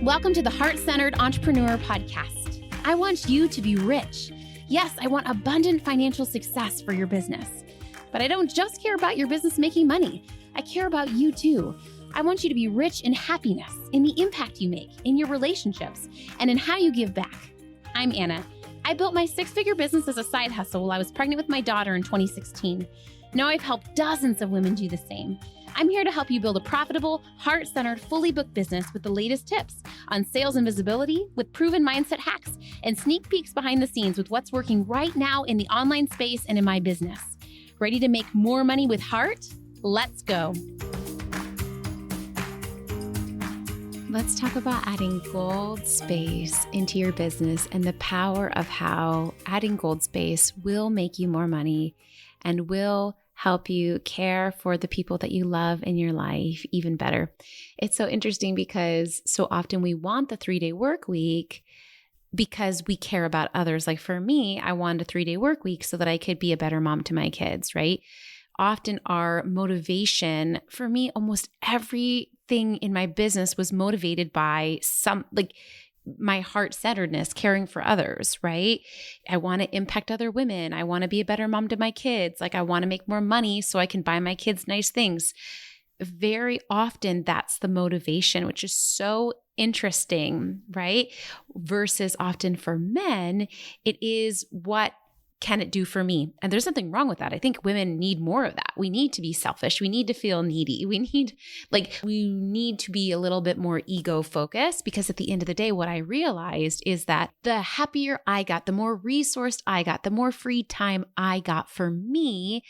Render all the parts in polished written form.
Welcome to the Heart-Centered Entrepreneur Podcast. I want you to be rich. Yes, I want abundant financial success for your business. But I don't just care about your business making money. I care about you too. I want you to be rich in happiness, in the impact you make, in your relationships, and in how you give back. I'm Anna. I built my six-figure business as a side hustle while I was pregnant with my daughter in 2016. Now I've helped dozens of women do the same. I'm here to help you build a profitable, heart-centered, fully booked business with the latest tips on sales and visibility, with proven mindset hacks, and sneak peeks behind the scenes with what's working right now in the online space and in my business. Ready to make more money with heart? Let's go. Let's talk about adding gold space into your business and the power of how adding gold space will make you more money and will help you care for the people that you love in your life even better. It's so interesting because so often we want the 3-day work week because we care about others. Like for me, I wanted a 3-day work week so that I could be a better mom to my kids, right? Often our motivation, for me, almost everything in my business was motivated by my heart-centeredness, caring for others, right? I want to impact other women. I want to be a better mom to my kids. I want to make more money so I can buy my kids nice things. Very often that's the motivation, which is so interesting, right? Versus often for men, it is what can it do for me? And there's nothing wrong with that. I think women need more of that. We need to be selfish. We need to feel needy. We need to be a little bit more ego focused, because at the end of the day, what I realized is that the happier I got, the more resourced I got, the more free time I got for me,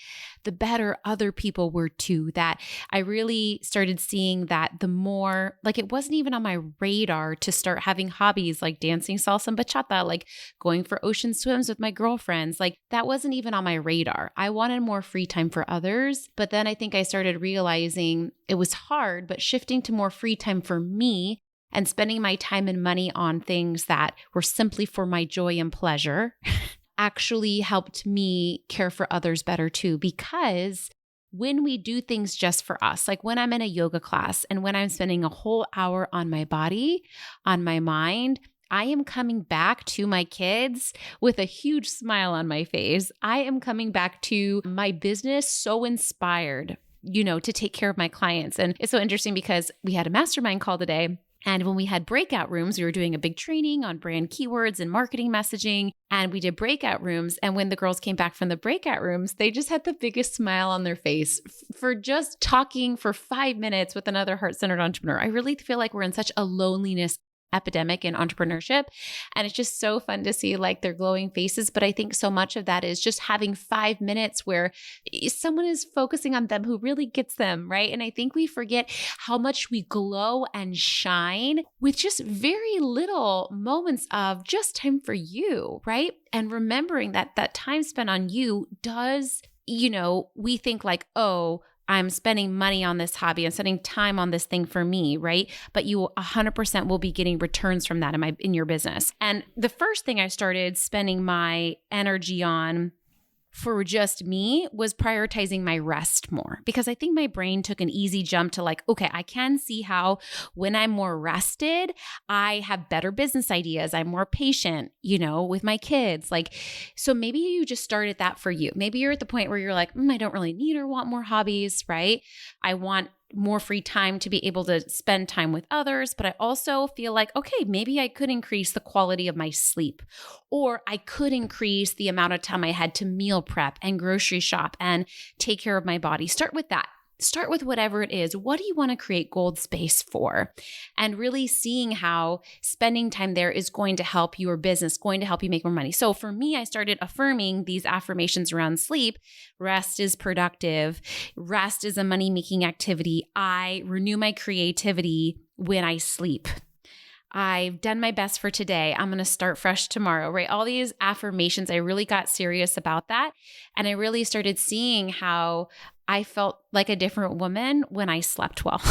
the better other people were too. That I really started seeing that the more, it wasn't even on my radar to start having hobbies like dancing salsa and bachata, like going for ocean swims with my girlfriends. That wasn't even on my radar. I wanted more free time for others. But then I think I started realizing it was hard, but shifting to more free time for me and spending my time and money on things that were simply for my joy and pleasure actually helped me care for others better too. Because when we do things just for us, like when I'm in a yoga class and when I'm spending a whole hour on my body, on my mind, I am coming back to my kids with a huge smile on my face. I am coming back to my business so inspired, to take care of my clients. And it's so interesting because we had a mastermind call today. And when we had breakout rooms, we were doing a big training on brand keywords and marketing messaging. And we did breakout rooms. And when the girls came back from the breakout rooms, they just had the biggest smile on their face for just talking for 5 minutes with another heart-centered entrepreneur. I really feel like we're in such a loneliness epidemic in entrepreneurship. And it's just so fun to see their glowing faces. But I think so much of that is just having 5 minutes where someone is focusing on them who really gets them, right? And I think we forget how much we glow and shine with just very little moments of just time for you, right? And remembering that that time spent on you does, we think oh, I'm spending money on this hobby. I'm spending time on this thing for me, right? But you 100% will be getting returns from that in your business. And the first thing I started spending my energy on for just me was prioritizing my rest more, because I think my brain took an easy jump to okay, I can see how when I'm more rested, I have better business ideas. I'm more patient, with my kids. So maybe you just started that for you. Maybe you're at the point where you're I don't really need or want more hobbies, right? I want more free time to be able to spend time with others. But I also feel okay, maybe I could increase the quality of my sleep, or I could increase the amount of time I had to meal prep and grocery shop and take care of my body. Start with that. Start with whatever it is. What do you want to create gold space for? And really seeing how spending time there is going to help your business, going to help you make more money. So for me, I started affirming these affirmations around sleep. Rest is productive. Rest is a money-making activity. I renew my creativity when I sleep. I've done my best for today. I'm going to start fresh tomorrow, right? All these affirmations, I really got serious about that. And I really started seeing how I felt like a different woman when I slept well.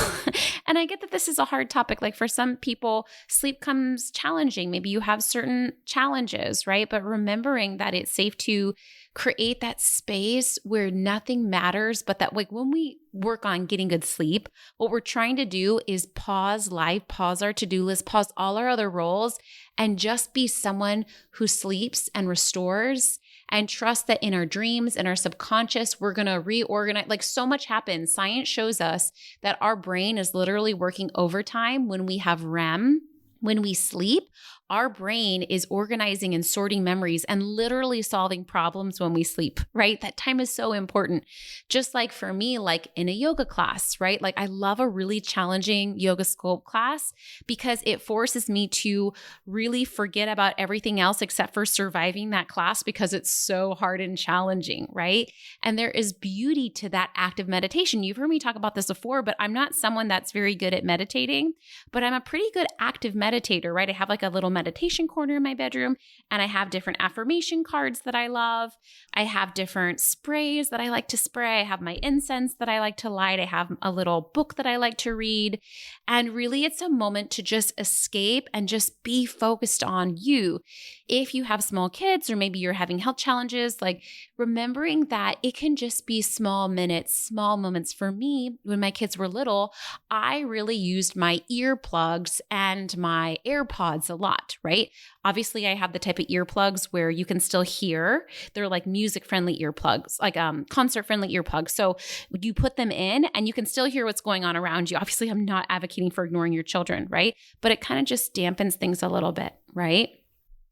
And I get that this is a hard topic. For some people, sleep comes challenging. Maybe you have certain challenges, right? But remembering that it's safe to create that space where nothing matters, but that like when we work on getting good sleep, what we're trying to do is pause life, pause our to-do list, pause all our other roles, and just be someone who sleeps and restores and trust that in our dreams and our subconscious, we're going to reorganize. Like so much happens. Science shows us that our brain is literally working overtime when we have REM. When we sleep, our brain is organizing and sorting memories and literally solving problems when we sleep, right? That time is so important. Just like for me, like in a yoga class, right? Like I love a really challenging yoga sculpt class because it forces me to really forget about everything else except for surviving that class because it's so hard and challenging, right? And there is beauty to that active meditation. You've heard me talk about this before, but I'm not someone that's very good at meditating, but I'm a pretty good active meditator, right? I have like a little meditation corner in my bedroom, and I have different affirmation cards that I love. I have different sprays that I like to spray. I have my incense that I like to light. I have a little book that I like to read. And really, it's a moment to just escape and just be focused on you. If you have small kids, or maybe you're having health challenges, like remembering that it can just be small minutes, small moments. For me, when my kids were little, I really used my earplugs and my AirPods a lot, right? Obviously, I have the type of earplugs where you can still hear. They're like music-friendly earplugs, like concert-friendly earplugs. So you put them in and you can still hear what's going on around you. Obviously, I'm not advocating for ignoring your children, right? But it kind of just dampens things a little bit, right?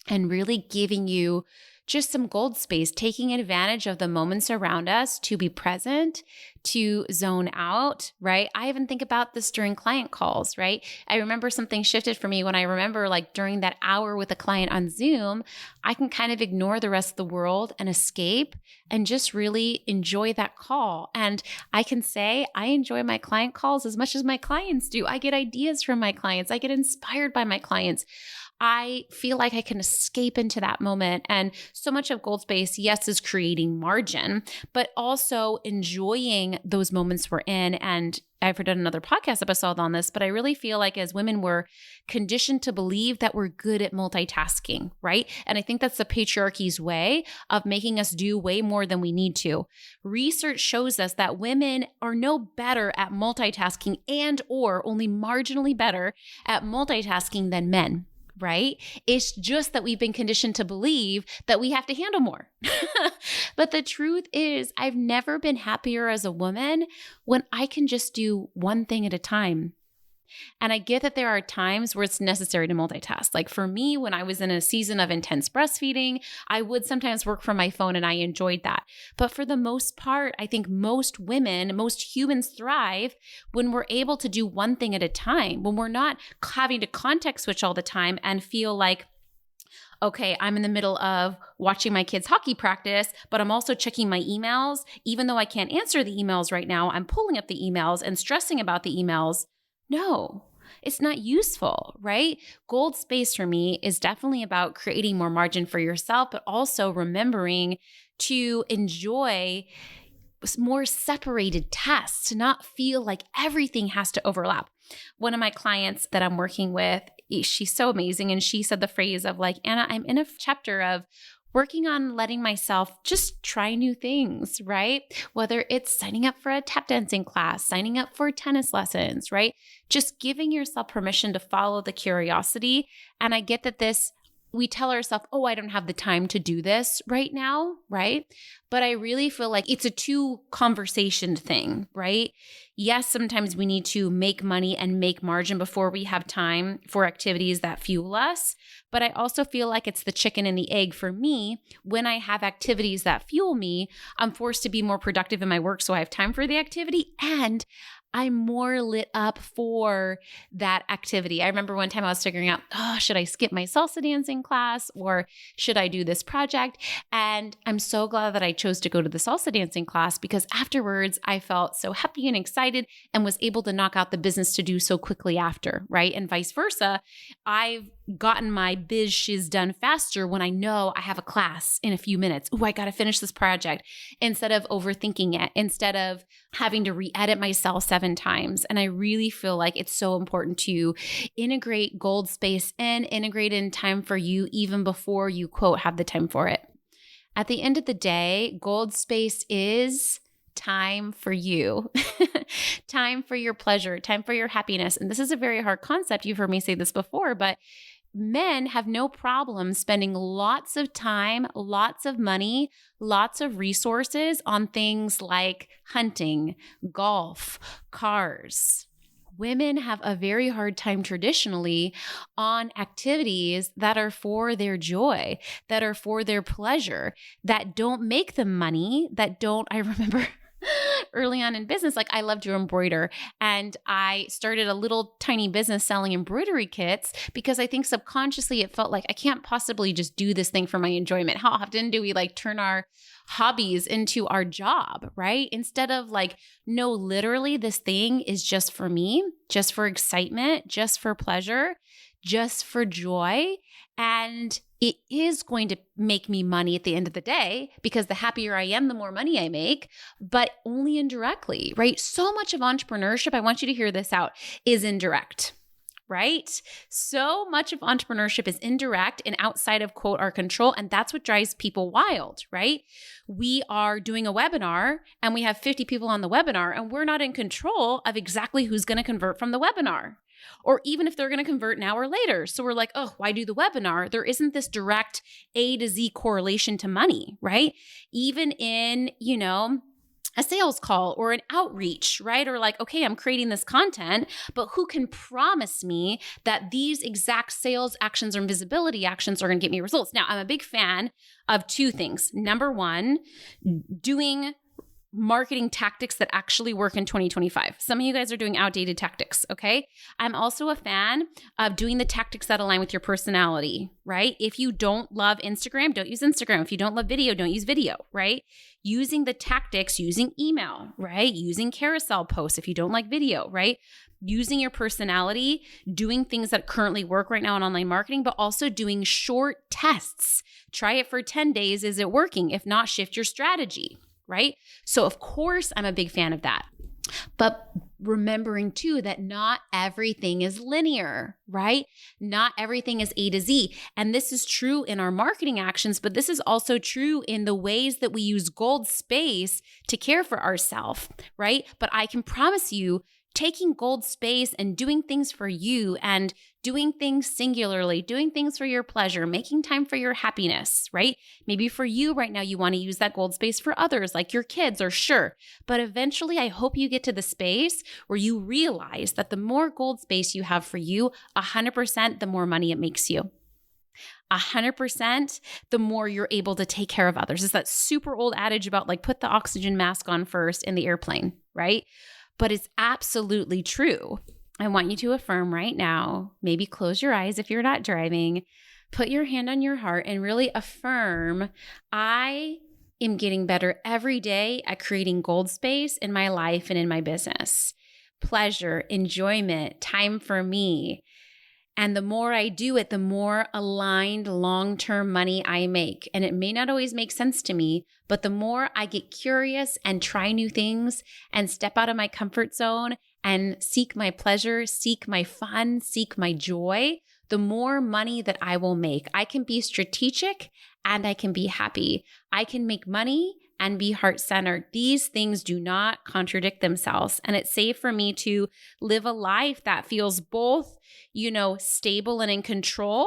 And really giving you just some gold space, taking advantage of the moments around us to be present, to zone out, right? I even think about this during client calls, right? I remember something shifted for me when I remember like during that hour with a client on Zoom, I can kind of ignore the rest of the world and escape and just really enjoy that call. And I can say I enjoy my client calls as much as my clients do. I get ideas from my clients. I get inspired by my clients. I feel like I can escape into that moment. And so much of Gold Space, yes, is creating margin, but also enjoying those moments we're in. And I've done another podcast episode on this, but I really feel like as women, we're conditioned to believe that we're good at multitasking, right? And I think that's the patriarchy's way of making us do way more than we need to. Research shows us that women are no better at multitasking and or only marginally better at multitasking than men. Right? It's just that we've been conditioned to believe that we have to handle more. But the truth is, I've never been happier as a woman when I can just do one thing at a time. And I get that there are times where it's necessary to multitask. Like for me, when I was in a season of intense breastfeeding, I would sometimes work from my phone and I enjoyed that. But for the most part, I think most women, most humans thrive when we're able to do one thing at a time, when we're not having to context switch all the time and feel like, okay, I'm in the middle of watching my kids' hockey practice, but I'm also checking my emails. Even though I can't answer the emails right now, I'm pulling up the emails and stressing about the emails. No, it's not useful, right? Gold space for me is definitely about creating more margin for yourself, but also remembering to enjoy more separated tasks, to not feel like everything has to overlap. One of my clients that I'm working with, she's so amazing. And she said the phrase of like, Anna, I'm in a chapter of working on letting myself just try new things, right? Whether it's signing up for a tap dancing class, signing up for tennis lessons, right? Just giving yourself permission to follow the curiosity. And I get that we tell ourselves, oh, I don't have the time to do this right now, right? But I really feel like it's a two conversation thing, right? Yes, sometimes we need to make money and make margin before we have time for activities that fuel us. But I also feel like it's the chicken and the egg for me. When I have activities that fuel me, I'm forced to be more productive in my work so I have time for the activity and I'm more lit up for that activity. I remember one time I was figuring out, should I skip my salsa dancing class or should I do this project? And I'm so glad that I chose to go to the salsa dancing class because afterwards I felt so happy and excited and was able to knock out the business to do so quickly after, right? And vice versa. I've gotten my biz shiz done faster when I know I have a class in a few minutes. I got to finish this project instead of overthinking it, instead of having to re-edit myself 7 times. And I really feel like it's so important to integrate gold space in, integrate in time for you even before you quote have the time for it. At the end of the day, gold space is time for you, time for your pleasure, time for your happiness. And this is a very hard concept. You've heard me say this before, but men have no problem spending lots of time, lots of money, lots of resources on things like hunting, golf, cars. Women have a very hard time traditionally on activities that are for their joy, that are for their pleasure, that don't make them money, I remember early on in business, like I love to embroider, and I started a little tiny business selling embroidery kits because I think subconsciously it felt like I can't possibly just do this thing for my enjoyment. How often do we like turn our hobbies into our job, right? Instead of like, no, literally this thing is just for me, just for excitement, just for pleasure, just for joy. And it is going to make me money at the end of the day because the happier I am, the more money I make, but only indirectly, right? So much of entrepreneurship, I want you to hear this out, is indirect, right? So much of entrepreneurship is indirect and outside of, quote, our control. And that's what drives people wild, right? We are doing a webinar and we have 50 people on the webinar and we're not in control of exactly who's going to convert from the webinar, or even if they're going to convert an hour later. So we're like, oh, why do the webinar? There isn't this direct A to Z correlation to money, right? Even in, a sales call or an outreach, right? Or like, okay, I'm creating this content, but who can promise me that these exact sales actions or visibility actions are going to get me results? Now, I'm a big fan of two things. Number one, doing marketing tactics that actually work in 2025. Some of you guys are doing outdated tactics, okay? I'm also a fan of doing the tactics that align with your personality, right? If you don't love Instagram, don't use Instagram. If you don't love video, don't use video, right? Using the tactics, using email, right? Using carousel posts if you don't like video, right? Using your personality, doing things that currently work right now in online marketing, but also doing short tests. Try it for 10 days. Is it working? If not, shift your strategy. Right? So of course, I'm a big fan of that. But remembering too that not everything is linear, right? Not everything is A to Z. And this is true in our marketing actions, but this is also true in the ways that we use gold space to care for ourselves, right? But I can promise you, taking gold space and doing things for you and doing things singularly, doing things for your pleasure, making time for your happiness, right? Maybe for you right now, you want to use that gold space for others, like your kids, or sure. But eventually, I hope you get to the space where you realize that the more gold space you have for you, 100%, the more money it makes you. 100%, the more you're able to take care of others. It's that super old adage about like, put the oxygen mask on first in the airplane, right? But it's absolutely true. I want you to affirm right now, maybe close your eyes if you're not driving, put your hand on your heart and really affirm, I am getting better every day at creating gold space in my life and in my business. Pleasure, enjoyment, time for me. And the more I do it, the more aligned long-term money I make. And it may not always make sense to me, but the more I get curious and try new things and step out of my comfort zone and seek my pleasure, seek my fun, seek my joy, the more money that I will make. I can be strategic and I can be happy. I can make money and be heart-centered. These things do not contradict themselves. And it's safe for me to live a life that feels both, stable and in control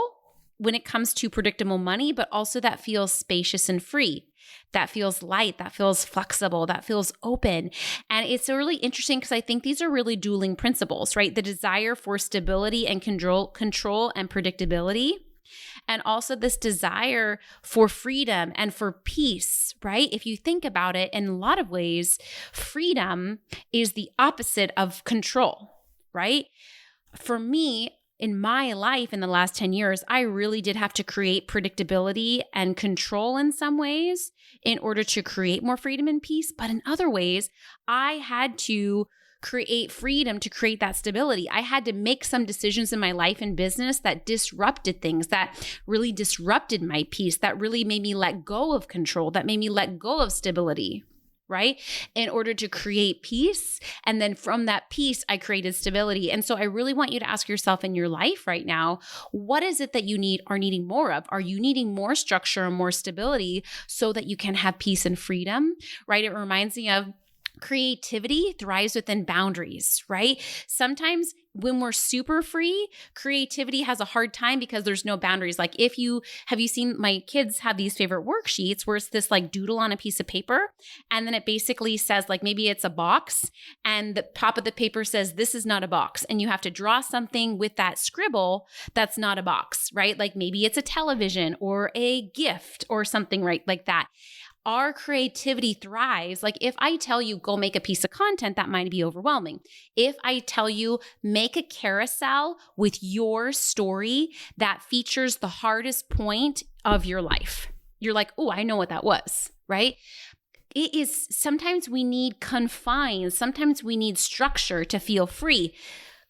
when it comes to predictable money, but also that feels spacious and free, that feels light, that feels flexible, that feels open. And it's really interesting because I think these are really dueling principles, right? The desire for stability and control and predictability, and also this desire for freedom and for peace, right? If you think about it, in a lot of ways, freedom is the opposite of control, right? For me, in my life in the last 10 years, I really did have to create predictability and control in some ways in order to create more freedom and peace. But in other ways, I had to create freedom to create that stability. I had to make some decisions in my life and business that disrupted things, that really disrupted my peace, that really made me let go of control, that made me let go of stability, right? In order to create peace. And then from that peace, I created stability. And so I really want you to ask yourself in your life right now, what is it that you are needing more of? Are you needing more structure and more stability so that you can have peace and freedom, right? It reminds me of creativity thrives within boundaries, right? Sometimes when we're super free, creativity has a hard time because there's no boundaries. Like have you seen my kids have these favorite worksheets where it's this like doodle on a piece of paper. And then it basically says like, maybe it's a box and the top of the paper says, this is not a box. And you have to draw something with that scribble that's not a box, right? Like maybe it's a television or a gift or something, right? Like that. Our creativity thrives. Like if I tell you, go make a piece of content, that might be overwhelming. If I tell you, make a carousel with your story that features the hardest point of your life, you're like, oh, I know what that was, right? It is, sometimes we need confines, sometimes we need structure to feel free.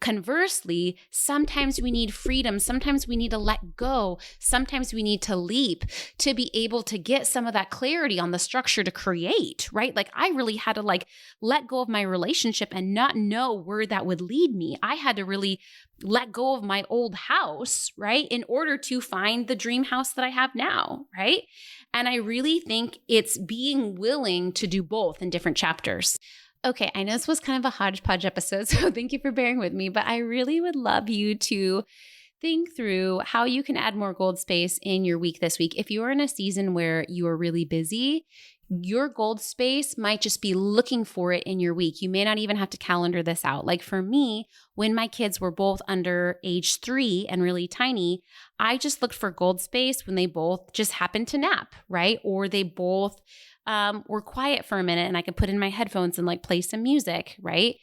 Conversely, sometimes we need freedom. Sometimes we need to let go. Sometimes we need to leap to be able to get some of that clarity on the structure to create, right? Like I really had to like let go of my relationship and not know where that would lead me. I had to really let go of my old house, right? In order to find the dream house that I have now, right? And I really think it's being willing to do both in different chapters. Okay, I know this was kind of a hodgepodge episode, so thank you for bearing with me, but I really would love you to think through how you can add more gold space in your week this week. If you're in a season where you are really busy, your gold space might just be looking for it in your week. You may not even have to calendar this out. Like for me, when my kids were both under age 3 and really tiny, I just looked for gold space when they both just happened to nap, right? Or they both were quiet for a minute and I could put in my headphones and like play some music, right?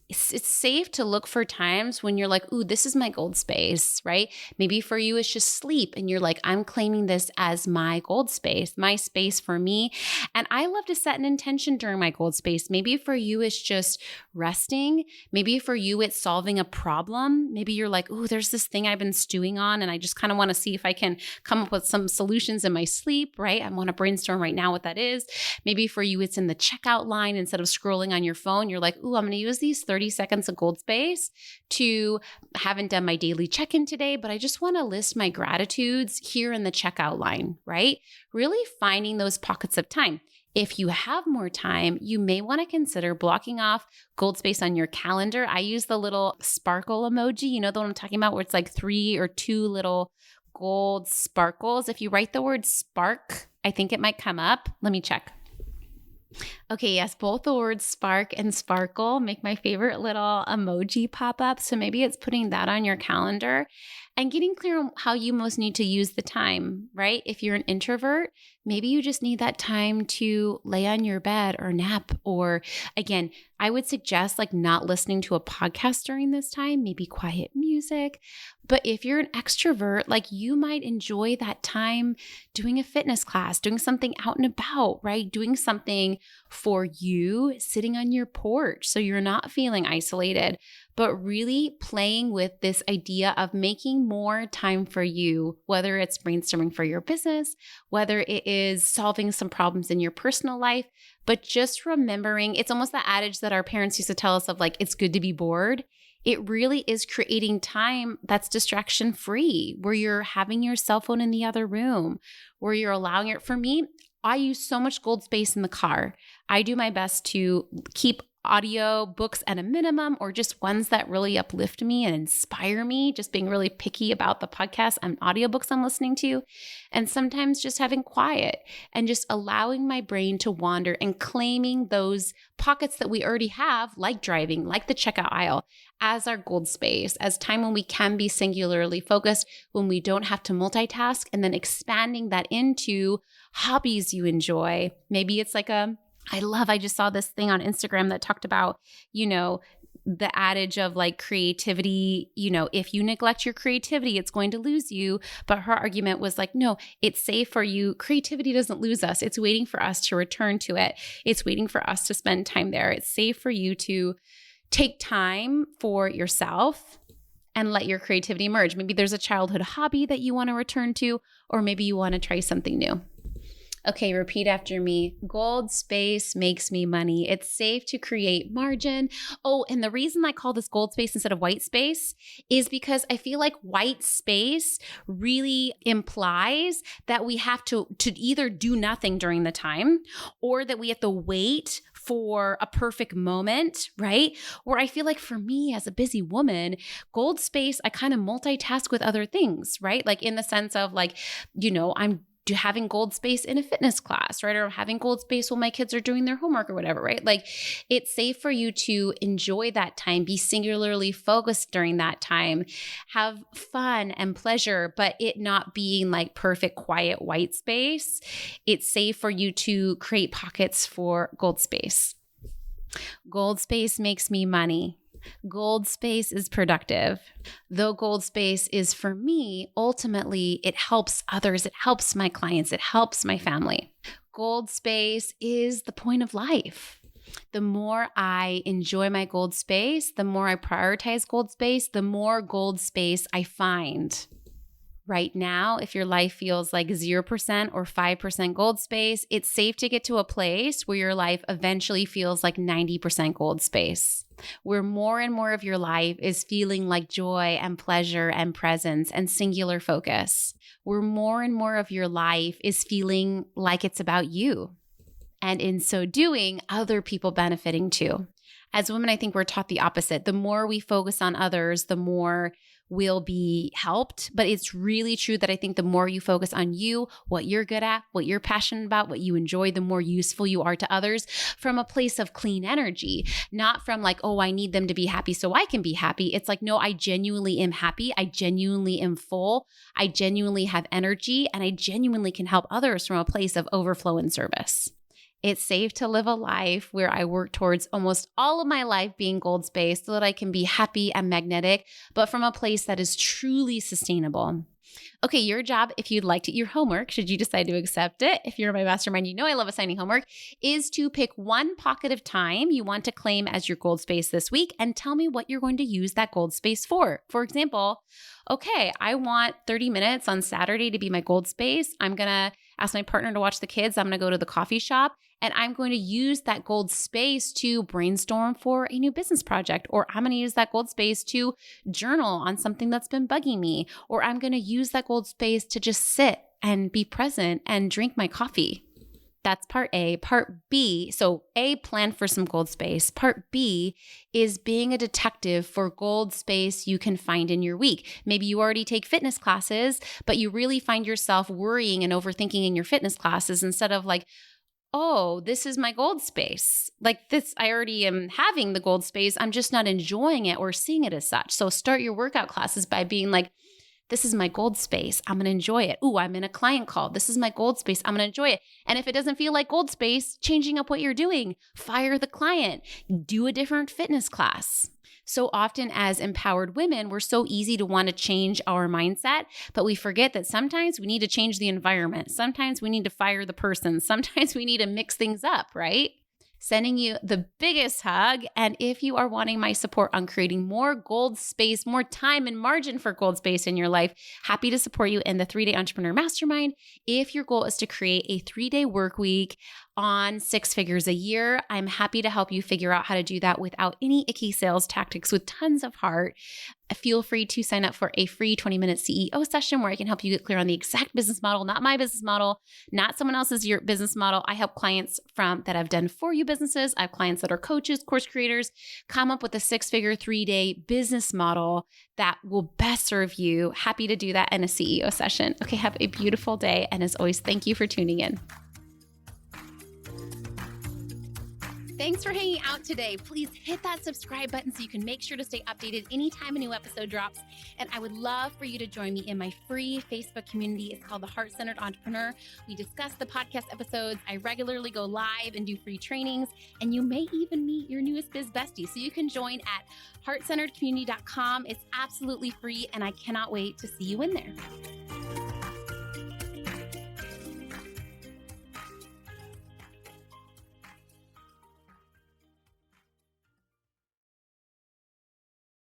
It's safe to look for times when you're like, ooh, this is my gold space, right? Maybe for you, it's just sleep. And you're like, I'm claiming this as my gold space, my space for me. And I love to set an intention during my gold space. Maybe for you, it's just resting. Maybe for you, it's solving a problem. Maybe you're like, ooh, there's this thing I've been stewing on. And I just kind of want to see if I can come up with some solutions in my sleep, right? I want to brainstorm right now what that is. Maybe for you, it's in the checkout line. Instead of scrolling on your phone, you're like, ooh, I'm going to use these 30 seconds of gold space to haven't done my daily check-in today, but I just want to list my gratitudes here in the checkout line, right? Really finding those pockets of time. If you have more time, you may want to consider blocking off gold space on your calendar. I use the little sparkle emoji. You know the one I'm talking about where it's like 3 or 2 little gold sparkles. If you write the word spark, I think it might come up. Let me check. Okay, yes, both the words spark and sparkle make my favorite little emoji pop up. So maybe it's putting that on your calendar and getting clear on how you most need to use the time, right? If you're an introvert, maybe you just need that time to lay on your bed or nap. Or again, I would suggest like not listening to a podcast during this time, maybe quiet music. But if you're an extrovert, like you might enjoy that time doing a fitness class, doing something out and about, right? Doing something for you, sitting on your porch so you're not feeling isolated, but really playing with this idea of making more time for you, whether it's brainstorming for your business, whether it is solving some problems in your personal life, but just remembering, it's almost the adage that our parents used to tell us of like, it's good to be bored. It really is creating time that's distraction free, where you're having your cell phone in the other room, where you're allowing it. For me, I use so much gold space in the car. I do my best to keep audio books at a minimum, or just ones that really uplift me and inspire me, just being really picky about the podcasts and audiobooks I'm listening to. And sometimes just having quiet and just allowing my brain to wander and claiming those pockets that we already have, like driving, like the checkout aisle, as our gold space, as time when we can be singularly focused, when we don't have to multitask, and then expanding that into hobbies you enjoy. Maybe it's like I just saw this thing on Instagram that talked about, the adage of like creativity, if you neglect your creativity, it's going to lose you. But her argument was like, no, it's safe for you. Creativity doesn't lose us. It's waiting for us to return to it. It's waiting for us to spend time there. It's safe for you to take time for yourself and let your creativity emerge. Maybe there's a childhood hobby that you want to return to, or maybe you want to try something new. Okay, repeat after me. Gold space makes me money. It's safe to create margin. Oh, and the reason I call this gold space instead of white space is because I feel like white space really implies that we have to either do nothing during the time or that we have to wait for a perfect moment, right? Where I feel like for me as a busy woman, gold space, I kind of multitask with other things, right? Like in the sense of like, I'm having gold space in a fitness class, right? Or having gold space while my kids are doing their homework or whatever, right? Like it's safe for you to enjoy that time, be singularly focused during that time, have fun and pleasure, but it not being like perfect, quiet, white space. It's safe for you to create pockets for gold space. Gold space makes me money. Gold space is productive. Though gold space is for me, ultimately, it helps others. It helps my clients. It helps my family. Gold space is the point of life. The more I enjoy my gold space, the more I prioritize gold space, the more gold space I find. Right now, if your life feels like 0% or 5% gold space, it's safe to get to a place where your life eventually feels like 90% gold space, where more and more of your life is feeling like joy and pleasure and presence and singular focus, where more and more of your life is feeling like it's about you. And in so doing, other people benefiting too. As women, I think we're taught the opposite. The more we focus on others, the more we'll be helped. But it's really true that I think the more you focus on you, what you're good at, what you're passionate about, what you enjoy, the more useful you are to others from a place of clean energy, not from like, oh, I need them to be happy so I can be happy. It's like, no, I genuinely am happy. I genuinely am full. I genuinely have energy, and I genuinely can help others from a place of overflow and service. It's safe to live a life where I work towards almost all of my life being gold space so that I can be happy and magnetic, but from a place that is truly sustainable. Okay, your job, if you'd like to, your homework, should you decide to accept it, if you're my mastermind, I love assigning homework, is to pick one pocket of time you want to claim as your gold space this week and tell me what you're going to use that gold space for. For example, okay, I want 30 minutes on Saturday to be my gold space. I'm going to ask my partner to watch the kids. I'm going to go to the coffee shop, and I'm going to use that gold space to brainstorm for a new business project, or I'm going to use that gold space to journal on something that's been bugging me, or I'm going to use that gold space to just sit and be present and drink my coffee. That's part A. Part B, so A, plan for some gold space. Part B is being a detective for gold space you can find in your week. Maybe you already take fitness classes, but you really find yourself worrying and overthinking in your fitness classes instead of like, oh, this is my gold space. Like this, I already am having the gold space. I'm just not enjoying it or seeing it as such. So start your workout classes by being like, this is my gold space. I'm going to enjoy it. Ooh, I'm in a client call. This is my gold space. I'm going to enjoy it. And if it doesn't feel like gold space, changing up what you're doing, fire the client, do a different fitness class. So often as empowered women, we're so easy to want to change our mindset, but we forget that sometimes we need to change the environment. Sometimes we need to fire the person. Sometimes we need to mix things up, right? Sending you the biggest hug. And if you are wanting my support on creating more gold space, more time and margin for gold space in your life, happy to support you in the 3-Day Entrepreneur Mastermind. If your goal is to create a 3-day work week on 6 figures a year, I'm happy to help you figure out how to do that without any icky sales tactics, with tons of heart. Feel free to sign up for a free 20-minute CEO session where I can help you get clear on the exact business model, not my business model, not someone else's your business model. I help clients that have done for you businesses. I have clients that are coaches, course creators, come up with a 6-figure 3-day business model that will best serve you. Happy to do that in a CEO session. Okay, have a beautiful day. And as always, thank you for tuning in. Thanks for hanging out today. Please hit that subscribe button so you can make sure to stay updated anytime a new episode drops. And I would love for you to join me in my free Facebook community. It's called The Heart-Centered Entrepreneur. We discuss the podcast episodes. I regularly go live and do free trainings. And you may even meet your newest biz bestie. So you can join at heartcenteredcommunity.com. It's absolutely free, and I cannot wait to see you in there.